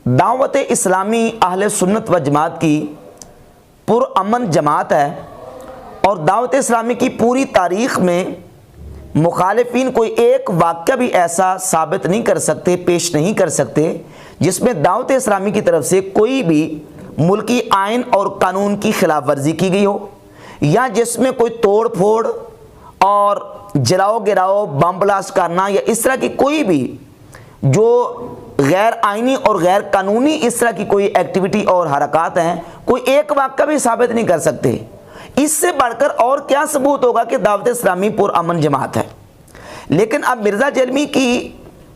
دعوت اسلامی اہل سنت و جماعت کی پرامن جماعت ہے، اور دعوت اسلامی کی پوری تاریخ میں مخالفین کوئی ایک واقعہ بھی ایسا ثابت نہیں کر سکتے، پیش نہیں کر سکتے جس میں دعوت اسلامی کی طرف سے کوئی بھی ملکی آئین اور قانون کی خلاف ورزی کی گئی ہو، یا جس میں کوئی توڑ پھوڑ اور جلاؤ گراؤ، بم بلاسٹ کرنا یا اس طرح کی کوئی بھی جو غیر آئینی اور غیر قانونی اس طرح کی کوئی ایکٹیویٹی اور حرکات ہیں، کوئی ایک واقعہ بھی ثابت نہیں کر سکتے۔ اس سے بڑھ کر اور کیا ثبوت ہوگا کہ دعوت اسلامی پرامن جماعت ہے؟ لیکن اب مرزا جیلمی کی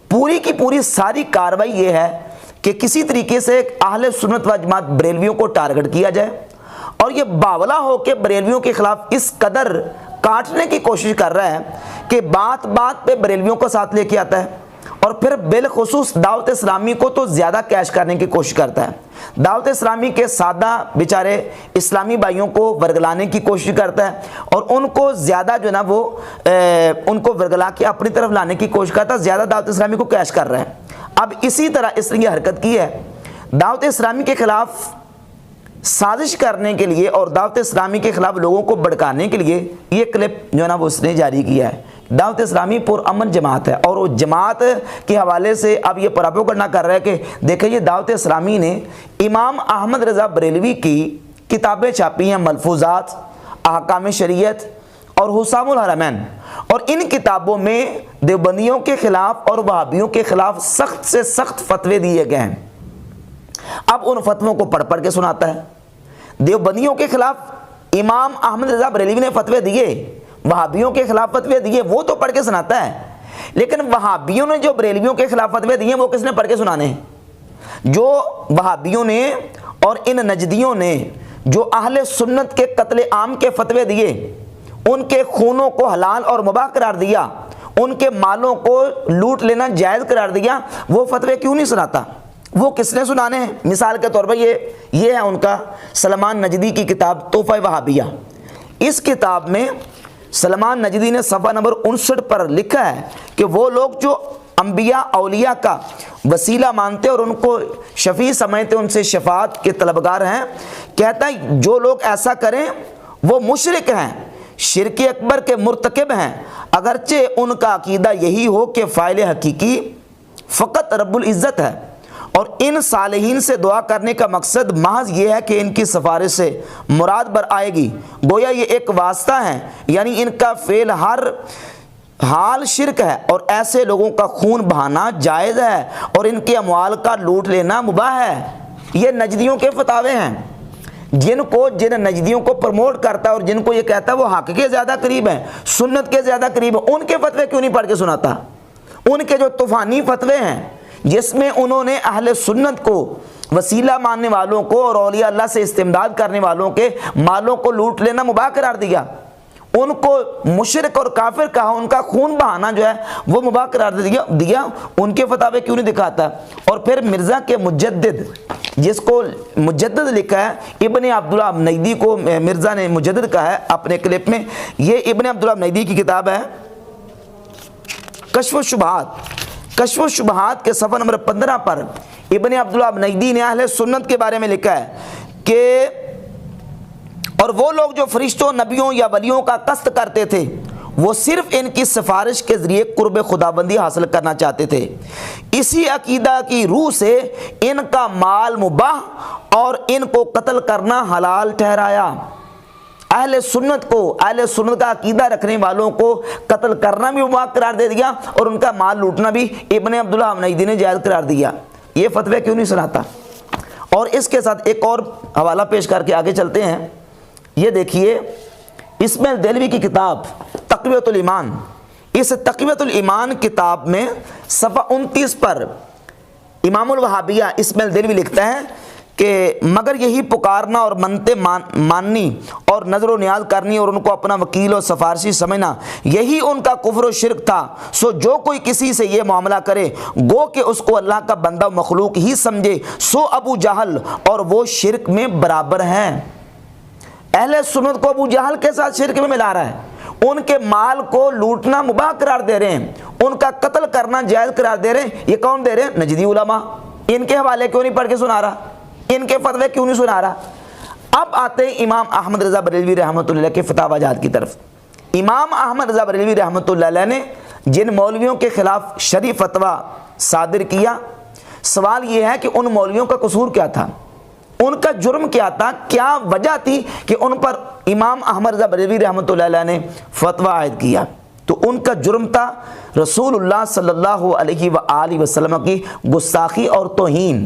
پوری ساری کارروائی یہ ہے کہ کسی طریقے سے اہل سنت و جماعت بریلویوں کو ٹارگٹ کیا جائے، اور یہ باولا ہو کے بریلویوں کے خلاف اس قدر کاٹنے کی کوشش کر رہا ہے کہ بات بات پہ بریلویوں کو ساتھ لے کے آتا ہے، اور پھر بالخصوص دعوت اسلامی کو تو زیادہ کیش کرنے کی کوشش کرتا ہے۔ دعوت اسلامی کے سادہ بیچارے اسلامی بھائیوں کو ورگلانے کی کوشش کرتا ہے، اور ان کو زیادہ جو نا وہ ان کو ورگلا کے اپنی طرف لانے کی کوشش کرتا ہے، زیادہ دعوت اسلامی کو کیش کر رہا ہے۔ اب اسی طرح اس نے یہ حرکت کی ہے، دعوت اسلامی کے خلاف سازش کرنے کے لیے اور دعوت اسلامی کے خلاف لوگوں کو بھڑکانے کے لیے یہ کلپ جو ہے نا وہ اس نے جاری کیا ہے۔ دعوت اسلامی پرامن جماعت ہے، اور وہ جماعت کے حوالے سے اب یہ پراپوگنڈا کر رہا ہے کہ دیکھیں یہ دعوت اسلامی نے امام احمد رضا بریلوی کی کتابیں چھاپی ہیں، ملفوظات، احکام شریعت اور حسام الحرمین، اور ان کتابوں میں دیوبندیوں کے خلاف اور وہابیوں کے خلاف سخت سے سخت فتوے دیے گئے ہیں۔ اب ان فتووں کو پڑھ کے سناتا ہے۔ دیوبندیوں کے خلاف امام احمد رضا بریلوی نے فتوے دیے، وہابیوں کے خلاف فتوے دیے، وہ تو پڑھ کے سناتا ہے، لیکن وہابیوں نے جو بریلویوں کے خلاف فتوے دیے وہ کس نے پڑھ کے سنانے ہیں؟ جو وہابیوں نے اور ان نجدیوں نے جو اہل سنت کے قتل عام کے فتوے دیے، ان کے خونوں کو حلال اور مباح قرار دیا، ان کے مالوں کو لوٹ لینا جائز قرار دیا، وہ فتوے کیوں نہیں سناتا؟ وہ کس نے سنانے ہیں؟ مثال کے طور پر یہ ہے ان کا سلمان نجدی کی کتاب تحفہ وہابیہ۔ اس کتاب میں سلمان نجدی نے صفحہ نمبر 59 پر لکھا ہے کہ وہ لوگ جو انبیاء اولیاء کا وسیلہ مانتے اور ان کو شفیع سمجھتے، ان سے شفاعت کے طلبگار ہیں، کہتا ہے جو لوگ ایسا کریں وہ مشرک ہیں، شرک اکبر کے مرتکب ہیں، اگرچہ ان کا عقیدہ یہی ہو کہ فاعل حقیقی فقط رب العزت ہے، اور ان صالحین سے دعا کرنے کا مقصد محض یہ ہے کہ ان کی سفارش سے مراد بر آئے گی، گویا یہ ایک واسطہ ہے، یعنی ان کا فعل ہر حال شرک ہے، اور ایسے لوگوں کا خون بہانا جائز ہے اور ان کے اموال کا لوٹ لینا مباح ہے۔ یہ نجدیوں کے فتاوے ہیں، جن نجدیوں کو پروموٹ کرتا ہے اور جن کو یہ کہتا ہے وہ حق کے زیادہ قریب ہیں، سنت کے زیادہ قریب ہیں، ان کے فتوے کیوں نہیں پڑھ کے سناتا؟ ان کے جو طوفانی فتوے ہیں جس میں انہوں نے اہل سنت کو، وسیلہ ماننے والوں کو اور اولیاء اللہ سے استمداد کرنے والوں کے مالوں کو لوٹ لینا مباح قرار دیا، ان کو مشرک اور کافر کہا، ان کا خون بہانا جو ہے وہ مباح قرار دیا، ان کے فتاوے کیوں نہیں دکھاتا؟ اور پھر مرزا کے مجدد، جس کو مجدد لکھا ہے ابن عبداللہ ابنیدی کو مرزا نے مجدد کہا ہے اپنے کلپ میں، یہ ابن عبداللہ ابنیدی کی کتاب ہے کشف الشبہات۔ کشف الشبہات کے صفحہ نمبر 15 پر ابن عبداللہ ابنیدی نے اہل سنت کے بارے میں لکھا ہے کہ اور وہ لوگ جو فرشتوں، نبیوں یا ولیوں کا قصد کرتے تھے وہ صرف ان کی سفارش کے ذریعے قرب خداوندی حاصل کرنا چاہتے تھے، اسی عقیدہ کی روح سے ان کا مال مباح اور ان کو قتل کرنا حلال ٹھہرایا۔ اہل سنت کا عقیدہ رکھنے والوں کو قتل کرنا بھی مباح قرار دے دیا، اور ان کا مال لوٹنا بھی ابن عبداللہ ابنیدی نے جائز قرار دیا۔ یہ فتوے کیوں نہیں سناتا؟ اور اس کے ساتھ ایک اور حوالہ پیش کر کے آگے چلتے ہیں۔ یہ دیکھیے اسماعیل دہلوی کی کتاب تقویۃ الایمان، اس تقویۃ الایمان کتاب میں صفحہ 29 پر امام الوہابیہ اسماعیل دہلوی لکھتا ہے کہ مگر یہی پکارنا اور منتیں ماننی اور نظر و نیاز کرنی اور ان کو اپنا وکیل اور سفارشی سمجھنا، یہی ان کا کفر و شرک تھا۔ سو جو کوئی کسی سے یہ معاملہ کرے گو کہ اس کو اللہ کا بندہ و مخلوق ہی سمجھے، سو ابو جہل اور وہ شرک میں برابر ہے۔ اہل سنت کو ابو جہل کے ساتھ شرک میں ملا رہا ہے، ان کے مال کو لوٹنا مباح قرار دے رہے ہیں، ان کا قتل کرنا جائز قرار دے رہے ہیں۔ یہ کون دے رہے ہیں؟ نجدی علماء، ان کے حوالے کیوں نہیں پڑھ کے سنا رہا, ان کے فتوے کیوں نہیں سنا رہا. اب آتے ہیں امام احمد رضا بریلوی رحمۃ اللہ علیہ کے فتاوی جات کی طرف. امام احمد رضا بریلوی رحمۃ اللہ علیہ نے جن مولویوں کے خلاف شرعی فتویٰ صادر کیا, سوال یہ ہے کہ ان مولویوں کا قصور کیا تھا, ان کا جرم کیا تھا, کیا وجہ تھی کہ ان پر امام احمد رضا بریلوی رحمۃ اللہ علیہ نے فتویٰ عائد کیا. تو ان کا جرم تھا رسول اللہ صلی اللہ علیہ وآلہ وسلم کی گستاخی اور توہین.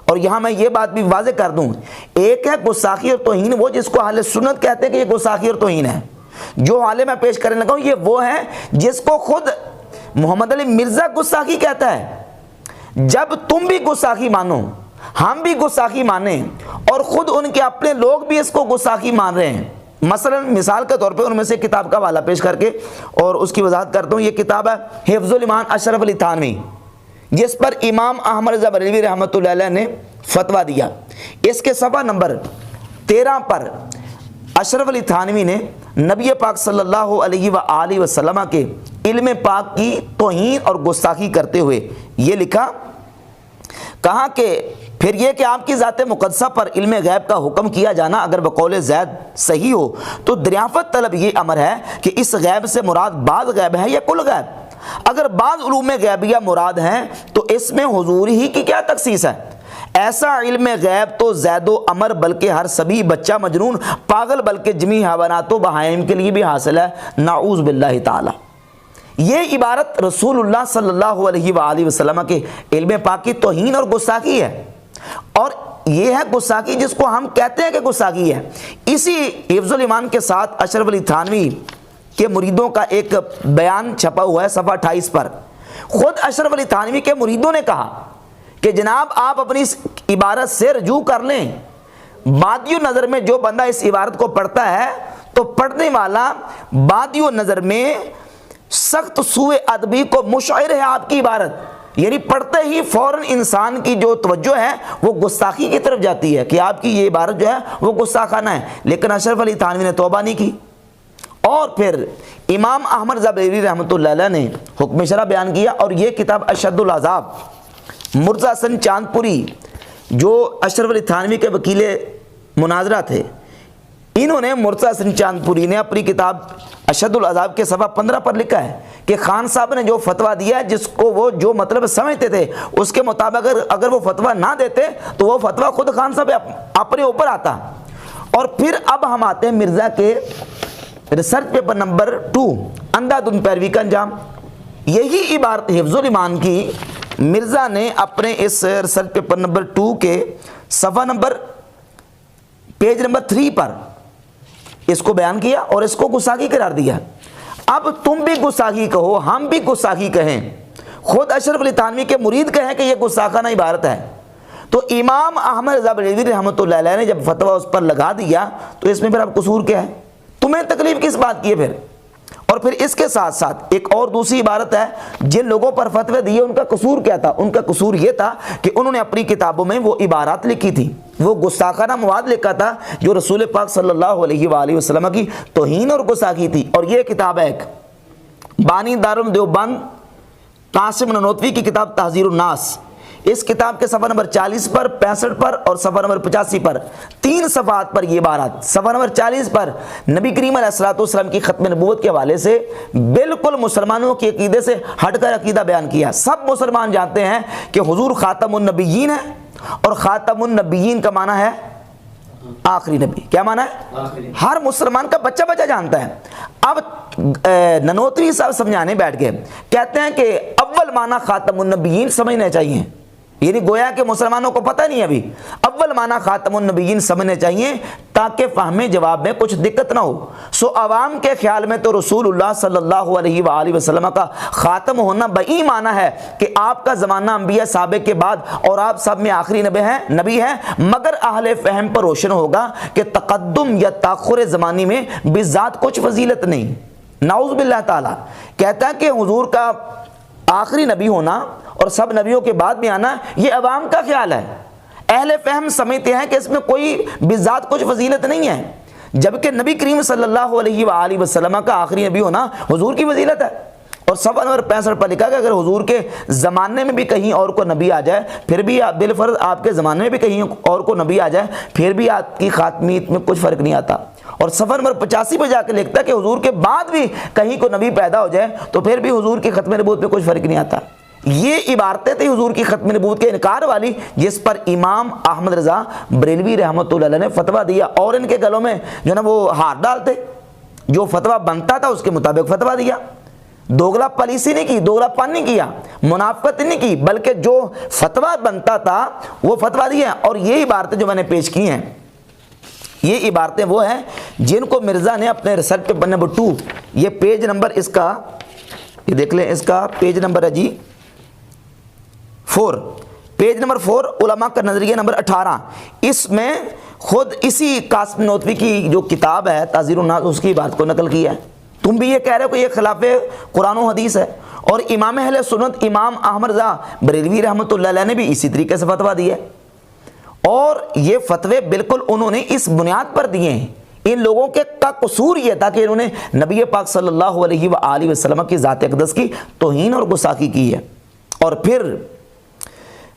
اور یہاں میں یہ بات بھی واضح کر دوں, ایک ہے گستاخی اور توہین وہ جس کو اہل سنت کہتے ہیں کہ یہ گستاخی اور توہین ہے. جو حالے میں پیش کرنے لگا ہوں یہ وہ ہے جس کو خود محمد علی مرزا گستاخی کہتا ہے. جب تم بھی گستاخی مانو, ہم بھی گستاخی مانیں, اور خود ان کے اپنے لوگ بھی اس کو گستاخی مان رہے ہیں. مثلا مثال کے طور پہ ان میں سے کتاب کا حوالہ پیش کر کے اور اس کی وضاحت کرتا ہوں. یہ کتاب ہے حفظ الایمان اشرف علی تھانوی, جس پر امام احمد رضا بریلوی رحمۃ اللہ علیہ نے فتویٰ دیا. اس کے صفحہ نمبر 13 پر اشرف علی تھانوی نے نبی پاک صلی اللہ علیہ وآلہ وسلم کے علم پاک کی توہین اور گستاخی کرتے ہوئے یہ لکھا, کہا کہ پھر یہ کہ آپ کی ذات مقدسہ پر علم غیب کا حکم کیا جانا اگر بقول زید صحیح ہو تو دریافت طلب یہ امر ہے کہ اس غیب سے مراد بعض غیب ہے یا کل غیب. اگر بعض علوم غیبیہ مراد ہیں تو اس میں حضور ہی کی کیا تخصیص ہے. ایسا علم غیب تو زید و عمر بلکہ ہر سبھی بچہ مجنون پاگل بلکہ جمی حیوانات و بہائم کے لیے بھی حاصل ہے, نعوذ باللہ تعالی. یہ عبارت رسول اللہ صلی اللہ علیہ وآلہ وسلم کے علم پاک کی توہین اور گستاخی ہے, اور یہ ہے گستاخی جس کو ہم کہتے ہیں کہ گستاخی ہے. اسی حفظ الایمان کے ساتھ اشرف علی تھانوی کے مریدوں کا ایک بیان چھپا ہوا ہے صفحہ 28 پر. خود اشرف علی تھانوی کے مریدوں نے کہا کہ جناب آپ اپنی اس عبارت سے رجوع کر لیں. بادی نظر میں جو بندہ اس عبارت کو پڑھتا ہے تو پڑھنے والا بادی نظر میں سخت سوء ادبی کو مشعر ہے آپ کی عبارت, یعنی پڑھتے ہی فوراً انسان کی جو توجہ ہے وہ گستاخی کی طرف جاتی ہے کہ آپ کی یہ عبارت جو ہے وہ گستاخانہ ہے. لیکن اشرف علی تھانوی نے توبہ نہیں کی. اور پھر امام احمد رضا بریلوی رحمۃ اللہ علیہ نے حکم شرع بیان کیا, اور یہ کتاب اشد العذاب مرزا حسن چاندپوری جو اشرف علی تھانوی کے وکیل مناظرہ تھے, انہوں نے مرزا حسن چاندپوری نے اپنی کتاب اشد العذاب کے صفحہ 15 پر لکھا ہے کہ خان صاحب نے جو فتویٰ دیا ہے جس کو وہ جو مطلب سمجھتے تھے اس کے مطابق اگر وہ فتویٰ نہ دیتے تو وہ فتویٰ خود خان صاحب اپنے اوپر آتا. اور پھر اب ہم آتے ہیں مرزا کے ریسرچ پیپر نمبر 2 اندھا دھند پیروی کا انجام. یہی عبارت حفظ الایمان کی مرزا نے اپنے اس ریسرچ پیپر نمبر 2 کے صفحہ نمبر پیج نمبر 3 پر اس کو بیان کیا اور اس کو گستاخی قرار دیا. اب تم بھی گستاخی کہو, ہم بھی گستاخی کہیں, خود اشرف علی تھانوی کے مرید کہیں کہ یہ گستاخانہ عبارت ہے. تو امام احمد رضا بریلوی رحمۃ اللہ علیہ نے جب فتویٰ اس پر لگا دیا تو اس میں پھر اب قصور کیا ہے, تمہیں تکلیف کس بات کی ہے پھر. اور پھر اس کے ساتھ ساتھ ایک اور دوسری عبارت ہے, جن لوگوں پر فتوے دیے ان کا قصور کیا تھا. ان کا قصور یہ تھا کہ انہوں نے اپنی کتابوں میں وہ عبارات لکھی تھی, وہ گستاخانہ مواد لکھا تھا جو رسول پاک صلی اللہ علیہ وآلہ وسلم کی توہین اور گستاخی تھی. اور یہ کتاب ہے ایک بانی دارالعلوم دیوبند قاسم نانوتوی کی کتاب تحذیر الناس. اس کتاب کے صفحہ نمبر 40 پر 65 پر اور صفحہ نمبر 85 پر 3 صفحات پر یہ عبارات. صفحہ نمبر 40 پر نبی کریم علیہ الصلوۃ والسلام کی ختم نبوت کے حوالے سے بالکل مسلمانوں کے عقیدے سے ہٹ کر عقیدہ بیان کیا. سب مسلمان جانتے ہیں کہ حضور خاتم النبیین ہے, اور خاتم النبیین کا معنی ہے آخری نبی. کیا معنی ہے؟ ہر مسلمان کا بچہ بچہ جانتا ہے. اب ننوتوی صاحب سمجھانے بیٹھ گئے, کہتے ہیں کہ اول معنی خاتم النبیین سمجھنے چاہیے, یعنی گویا کہ مسلمانوں کو پتہ نہیں ابھی. اول معنی خاتم النبیین سمجھنے چاہیے تاکہ فہم جواب میں کچھ دقت نہ ہو. سو عوام کے خیال میں تو رسول اللہ صلی اللہ علیہ وآلہ وسلم کا خاتم ہونا بئی معنی ہے کہ آپ کا زمانہ انبیاء سابق کے بعد اور آپ سب میں آخری نبی ہیں. مگر اہل فہم پر روشن ہوگا کہ تقدم یا تاخر زمانی میں بذات کچھ فضیلت نہیں. نعوذ باللہ تعالی. کہتا ہے کہ حضور کا آخری نبی ہونا اور سب نبیوں کے بعد میں آنا یہ عوام کا خیال ہے. اہل فہم سمجھتے ہیں کہ اس میں کوئی بذات کچھ فضیلت نہیں ہے, جبکہ نبی کریم صلی اللہ علیہ وآلہ وسلم کا آخری نبی ہونا حضور کی فضیلت ہے. اور صفحہ نمبر 65 پر لکھا کہ اگر حضور کے زمانے میں بھی کہیں اور کو نبی آ جائے پھر بھی بالفرض آپ کے زمانے میں بھی کہیں اور کو نبی آ جائے پھر بھی آپ کی خاتمیت میں کچھ فرق نہیں آتا. اور صفحہ نمبر 85 پہ جا کے لکھتا ہے کہ حضور کے بعد بھی کہیں کو نبی پیدا ہو جائے تو پھر بھی حضور کی ختم نبوت میں کچھ فرق نہیں آتا. یہ عبارتیں تھیں حضور کی ختم نبوت کے انکار والی جس پر امام احمد رضا بریلوی رحمۃ اللہ علیہ نے فتویٰ دیا اور ان کے گلوں میں جو نا وہ ہار ڈالتے, جو فتویٰ بنتا تھا اس کے مطابق فتویٰ دیا. دوگلا پالیسی نہیں کی, دوگلا پن نہیں کیا, منافقت نہیں کی, بلکہ جو فتویٰ بنتا تھا وہ فتویٰ دیا. اور یہ عبارتیں جو میں نے پیش کی ہیں یہ عبارتیں وہ ہیں جن کو مرزا نے اپنے ریسرچ پیپر نمبر 2, یہ پیج نمبر اس کا یہ دیکھ لیں, اس کا پیج نمبر ہے جی 4, پیج نمبر 4 علماء کا نظریہ نمبر 18, اس میں خود اسی قاسم نوتوی کی جو کتاب ہے تعزیر الناس اس کی بات کو نقل کیا ہے. تم بھی یہ کہہ رہے ہو کہ یہ خلاف قرآن و حدیث ہے, اور امام اہل سنت امام احمد رضا بریلوی رحمۃ اللہ علیہ نے بھی اسی طریقے سے فتویٰ دی ہے. اور یہ فتوے بالکل انہوں نے اس بنیاد پر دیے ہیں, ان لوگوں کے کا قصور یہ تھا کہ انہوں نے نبی پاک صلی اللہ علیہ وآلہ وسلم کی ذات اقدس کی توہین اور گستاخی کی ہے. اور پھر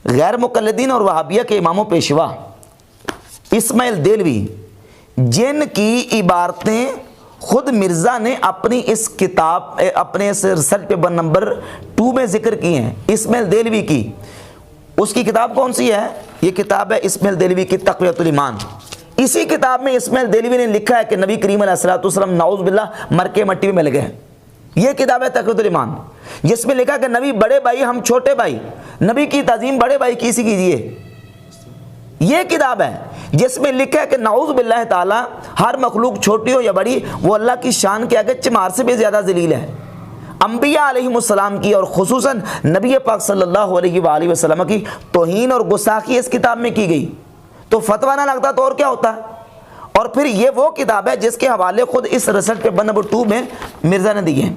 غیر مقلدین اور وہابیہ کے امام و پیشوا اسماعیل دہلوی جن کی عبارتیں خود مرزا نے اپنی اس کتاب اپنے اس ریسرچ پیپر نمبر 2 میں ذکر کی ہیں, اسماعیل دہلوی کی, اس کی کتاب کون سی ہے؟ یہ کتاب ہے اسماعیل دہلوی کی تقویۃ الایمان. اسی کتاب میں اسماعیل دہلوی نے لکھا ہے کہ نبی کریم علیہ الصلوۃ والسلام نعوذ باللہ مر کے مٹی میں مل گئے. یہ کتاب ہے تقویۃ الایمان جس میں لکھا کہ نبی بڑے بھائی ہم چھوٹے بھائی, نبی کی تعظیم بڑے بھائی کی سی کیجیے. یہ کتاب ہے جس میں لکھا ہے کہ نعوذ باللہ تعالی ہر مخلوق چھوٹی ہو یا بڑی وہ اللہ کی شان کے آگے چمار سے بھی زیادہ ذلیل ہے. انبیاء علیہم السلام کی اور خصوصاً نبی پاک صلی اللہ علیہ وآلہ وسلم کی توہین اور گستاخی اس کتاب میں کی گئی. تو فتویٰ نہ لگتا تو اور کیا ہوتا ہے. اور پھر یہ وہ کتاب ہے جس کے حوالے خود اس ریسرچ پیپر نمبر 2 میں مرزا نے دیے ہیں.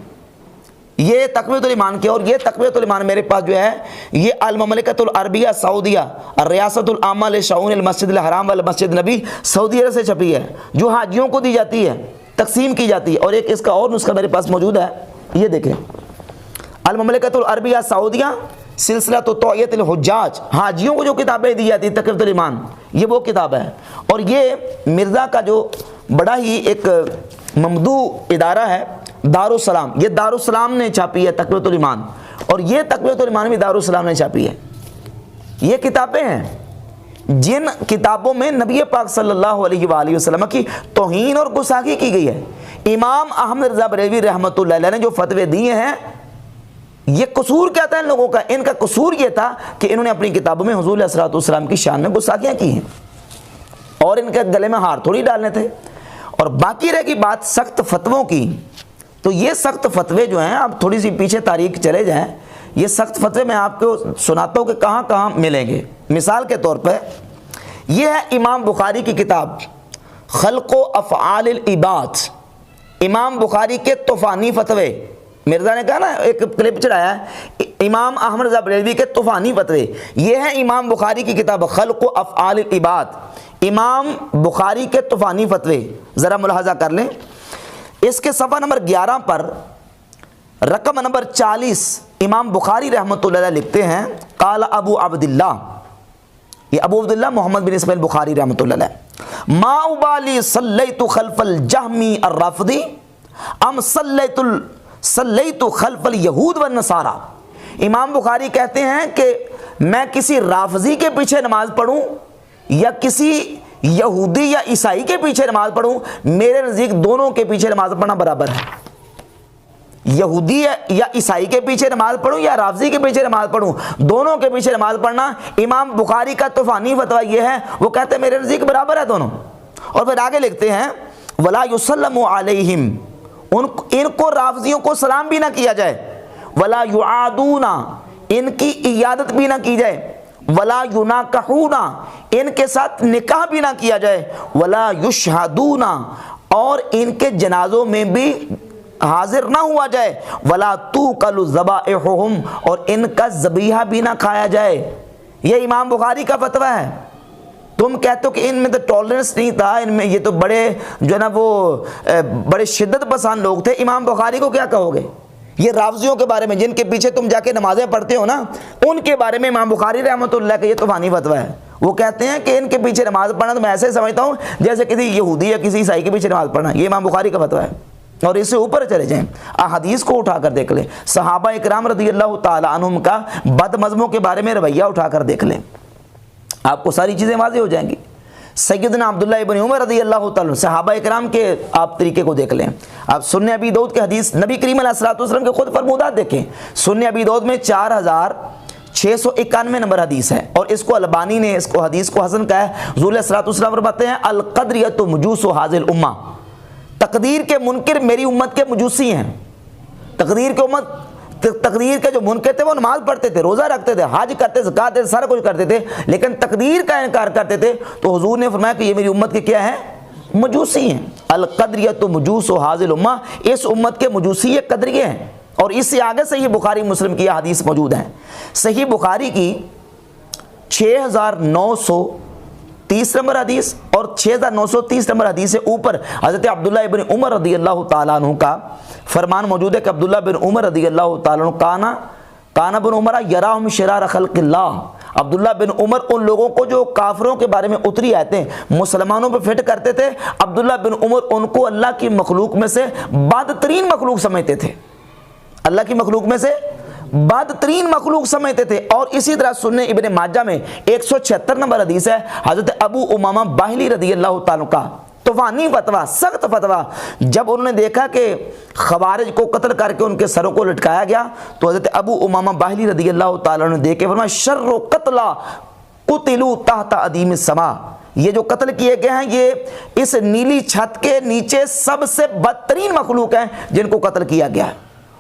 یہ تقویۃ الایمان کے, اور یہ تقویۃ الایمان میرے پاس جو ہے یہ المملکۃ العربیہ سعودیہ الریاست العامہ لشؤون المسجد الحرام والمسجد نبی سعودی عرب سے چھپی ہے, جو حاجیوں کو دی جاتی ہے, تقسیم کی جاتی ہے. اور ایک اس کا اور نسخہ میرے پاس موجود ہے, یہ دیکھیں المملکۃ العربیہ سعودیہ سلسلہ تو توعیت الحجاج, حاجیوں کو جو کتابیں دی جاتی ہیں تقویۃ الایمان, یہ وہ کتاب ہے. اور یہ مرزا کا جو بڑا ہی ایک ممدوح ادارہ ہے دارالسلام, یہ دارالسلام نے چھاپی ہے تقویۃ الایمان, اور یہ تقویۃ الایمان بھی دارالسلام نے چھاپی ہے. یہ کتابیں ہیں جن کتابوں میں نبی پاک صلی اللہ علیہ وآلہ وسلم کی توہین اور گستاخی کی گئی ہے. امام احمد رضا بریلوی رحمۃ اللہ علیہ نے جو فتوے دیے ہیں, یہ قصور کیا تھا ان لوگوں کا؟ ان کا قصور یہ تھا کہ انہوں نے اپنی کتابوں میں حضور علیہ الصلوۃ والسلام کی شان میں گستاخیاں کی ہیں, اور ان کے گلے میں ہار تھوڑی ڈالنے تھے. اور باقی رہ گئی بات سخت فتووں کی, تو یہ سخت فتوے جو ہیں, آپ تھوڑی سی پیچھے تاریخ چلے جائیں, یہ سخت فتوے میں آپ کو سناتا ہوں کہ کہاں کہاں ملیں گے. مثال کے طور پہ یہ ہے امام بخاری کی کتاب خلق و افعال العباد, امام بخاری کے طوفانی فتوے. مرزا نے کہا نا ایک کلپ چڑھایا ہے امام احمد رضا بریلوی کے طوفانی فتوے, یہ ہے امام بخاری کی کتاب خلق و افعال العباد, امام بخاری کے طوفانی فتوے. ذرا ملاحظہ کر لیں, اس کے صفحہ نمبر 11 پر رقم نمبر 40 امام بخاری رحمۃ اللہ علیہ لکھتے ہیں قال ابو عبداللہ, یہ ابو عبداللہ محمد بن اسماعیل بخاری رحمۃ اللہ علیہ, ما ابالی صلیت خلف الجہمی الرافضی ام صلیت خلف الیہود والنصارى. امام بخاری کہتے ہیں کہ میں کسی رافضی کے پیچھے نماز پڑھوں یا کسی یہودی یا عیسائی کے پیچھے نماز پڑھوں, میرے نزدیک دونوں کے پیچھے نماز پڑھنا برابر ہے. یہودی یا عیسائی کے پیچھے نماز پڑھوں یا رافضی کے پیچھے نماز پڑھوں, دونوں کے پیچھے نماز پڑھنا امام بخاری کا طوفانی فتویٰ یہ ہے. وہ کہتے ہیں میرے نزدیک برابر ہے دونوں. اور پھر آگے لکھتے ہیں ولا یسلم علیہم, ان کو رافضیوں کو سلام بھی نہ کیا جائے, ولا یعادون, ان کی عیادت بھی نہ کی جائے, ولا یناکحون, ان کے ساتھ نکاح بھی نہ کیا جائے, ولا یشہدون, اور ان کے جنازوں میں بھی حاضر نہ ہوا جائے, ولا توکل ذبائحہم, اور ان کا ذبیحہ بھی نہ کھایا جائے. یہ امام بخاری کا فتویٰ ہے. تم کہتے ہو کہ ان میں تو ٹالرنس نہیں تھا, ان میں یہ تو بڑے جو ہے نا وہ بڑے شدت پسند لوگ تھے, امام بخاری کو کیا کہو گے؟ یہ رافضیوں کے بارے میں جن کے پیچھے تم جا کے نمازیں پڑھتے ہو نا، ان کے بارے میں امام بخاری رحمۃ اللہ کا یہ طوفانی فتویٰ ہے۔ وہ کہتے ہیں کہ ان کے پیچھے نماز پڑھنا تو میں ایسے سمجھتا ہوں جیسے کسی یہودی یا کسی عیسائی کے پیچھے نماز پڑھنا، یہ امام بخاری کا فتویٰ ہے۔ اور اس سے اوپر چلے جائیں، احادیث کو اٹھا کر دیکھ لیں، صحابہ اکرام رضی اللہ تعالی عنہم کا بد مذہبوں کے بارے میں رویہ اٹھا کر دیکھ لیں، آپ کو ساری چیزیں واضح ہو جائیں گی۔ سیدنا عبداللہ ابن عمر رضی اللہ تعالیٰ صحابہ اکرام کے آپ طریقے کو دیکھ لیں۔ آپ سنن ابی داؤد کی حدیث نبی کریم علیہ الصلوۃ والسلام کے خود فرمودات دیکھیں، سنن ابی داؤد میں 4691 نمبر حدیث ہے، اور اس کو البانی نے اس کو حدیث کو حسن کہا ہے۔ حضور علیہ الصلوۃ والسلام فرماتے ہیں القدریۃ مجوس ھذہ الامہ، تقدیر کے منکر میری امت کے مجوسی ہیں۔ تقدیر کے جو منکر تھے وہ نماز پڑھتے تھے، روزہ رکھتے تھے، حج کرتے، زکات دیتے، سارا کچھ کرتے تھے، لیکن تقدیر کا انکار کرتے تھے، تو حضور نے فرمایا کہ یہ میری امت کے کیا ہیں؟ مجوسی ہیں۔ القدریۃ مجوس ھذہ الامہ، اس امت کے مجوسی یہ قدریے ہیں۔ اور اس سے آگے صحیح بخاری مسلم کی حدیث موجود ہیں۔ صحیح بخاری کی 6930 نمبر حدیث اور 6930 نمبر حدیث سے اوپر حضرت عبداللہ ابن عمر رضی اللہ تعالیٰ عنہ کا فرمان موجود ہے کہ عبداللہ بن عمر رضی اللہ تعالیٰ عنہ کانا بن عمر یراہم شرار خلق اللہ، عبداللہ بن عمر ان لوگوں کو جو کافروں کے بارے میں اتری آیتیں مسلمانوں پہ فٹ کرتے تھے، عبداللہ بن عمر ان کو اللہ کی مخلوق میں سے بدترین مخلوق سمجھتے تھے، اللہ کی مخلوق میں سے بدترین مخلوق سمجھتے تھے۔ اور اسی طرح سنن ابن ماجہ میں 176 نمبر حدیث ہے، حضرت ابو امامہ باہلی رضی اللہ تعالیٰ کا طوفانی فتویٰ، سخت فتویٰ، جب انہوں نے دیکھا کہ خوارج کو قتل کر کے ان کے سروں کو لٹکایا گیا، تو حضرت ابو امامہ باہلی رضی اللہ تعالیٰ نے دیکھ کے فرمایا شر قتلا قتلوا تحت ادیم السماء، یہ جو قتل کیے گئے ہیں یہ اس نیلی چھت کے نیچے سب سے بدترین مخلوق ہیں جن کو قتل کیا گیا ہے۔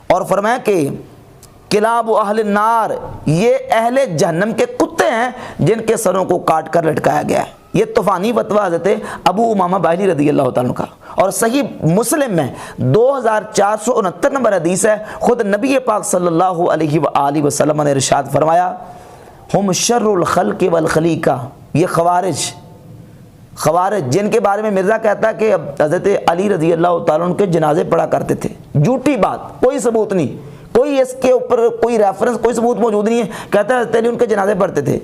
اور فرمایا کہ کلاب اہل النار، یہ اہل جہنم کے کتے ہیں جن کے سروں کو کاٹ کر لٹکایا گیا ہے۔ یہ طوفانی فتویٰ حضرت ابو امامہ باہلی رضی اللہ تعالیٰ کا۔ اور صحیح مسلم میں 2469 نمبر حدیث ہے، خود نبی پاک صلی اللہ علیہ وآلہ وسلم نے ارشاد فرمایا ہم شر الخلق والخلیقہ، یہ خوارج جن کے بارے میں مرزا کہتا ہے کہ حضرت علی رضی اللہ تعالیٰ عنہ کے جنازے پڑھا کرتے تھے، جھوٹی بات، کوئی ثبوت نہیں، کوئی اس کے اوپر کوئی ریفرنس کوئی ثبوت موجود نہیں ہے، کہتا ہے حضرت علی ان کے جنازے پڑھتے تھے۔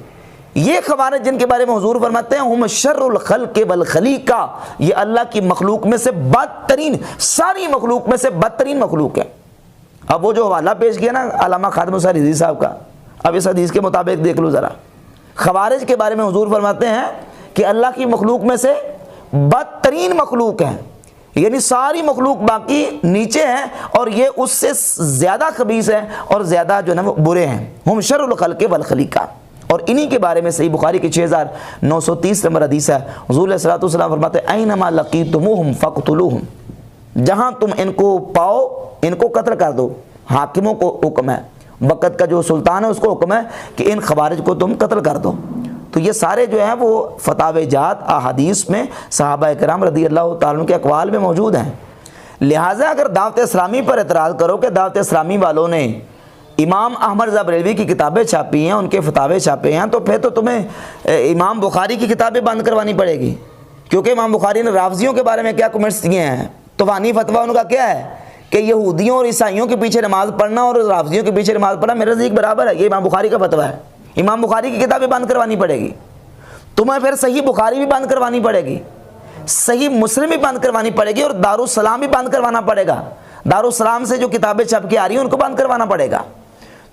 یہ خوارج جن کے بارے میں حضور فرماتے ہیں ہم شر الخلق والخلیقہ، یہ اللہ کی مخلوق میں سے بدترین، ساری مخلوق میں سے بدترین مخلوق ہے۔ اب وہ جو حوالہ پیش کیا نا علامہ خادم حسین رضوی صاحب کا، اب اس حدیث کے مطابق دیکھ لو ذرا، خوارج کے بارے میں حضور فرماتے ہیں کہ اللہ کی مخلوق میں سے بدترین مخلوق ہے، یعنی ساری مخلوق باقی نیچے ہیں اور یہ اس سے زیادہ خبیث ہیں اور زیادہ جو ہے نا وہ برے ہیں۔ ہم شر الخلق والخلیقہ، اور انہی کے بارے میں صحیح بخاری کی 6930 نمبر حدیث ہے، حضور علیہ الصلوۃ والسلام فرماتے ہیں اینما لقیتموہم فاقتلوہم، جہاں تم ان کو پاؤ ان کو قتل کر دو۔ حاکموں کو حکم ہے، وقت کا جو سلطان ہے اس کو حکم ہے کہ ان خوارج کو تم قتل کر دو۔ تو یہ سارے جو ہیں وہ فتاوی جات احادیث میں صحابہ کرام رضی اللہ تعالیٰ عنہ کے اقوال میں موجود ہیں۔ لہٰذا اگر دعوت اسلامی پر اعتراض کرو کہ دعوت اسلامی والوں نے امام احمد رضا بریلوی کی کتابیں چھاپی ہیں، ان کے فتاوے چھاپے ہیں، تو پھر تو تمہیں امام بخاری کی کتابیں بند کروانی پڑے گی، کیونکہ امام بخاری نے رافضیوں کے بارے میں کیا کمنٹس دیے ہیں۔ طوفانی فتویٰ ان کا کیا ہے کہ یہودیوں اور عیسائیوں کے پیچھے نماز پڑھنا اور رافضیوں کے پیچھے نماز پڑھنا میرے نزدیک برابر ہے، یہ امام بخاری کا فتویٰ ہے۔ امام بخاری کی کتابیں بند کروانی پڑے گی تمہیں، پھر صحیح بخاری بھی بند کروانی پڑے گی، صحیح مسلم بھی بند کروانی پڑے گی، اور دارالسلام بھی بند کروانا پڑے گا، دارالسلام سے جو کتابیں چھپ کے آ رہی ہیں ان کو بند کروانا پڑے گا۔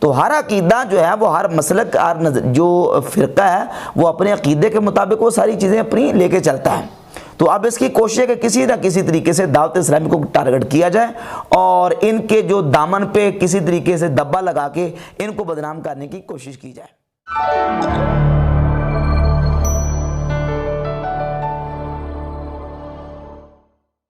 تو ہر عقیدہ جو ہے وہ ہر مسلک جو فرقہ ہے وہ اپنے عقیدے کے مطابق وہ ساری چیزیں اپنی لے کے چلتا ہے۔ تو اب اس کی کوشش ہے کہ کسی نہ کسی طریقے سے دعوت اسلامی کو ٹارگٹ کیا جائے اور ان کے جو دامن پہ کسی طریقے سے دبا لگا کے ان کو بدنام کرنے کی کوشش کی جائے۔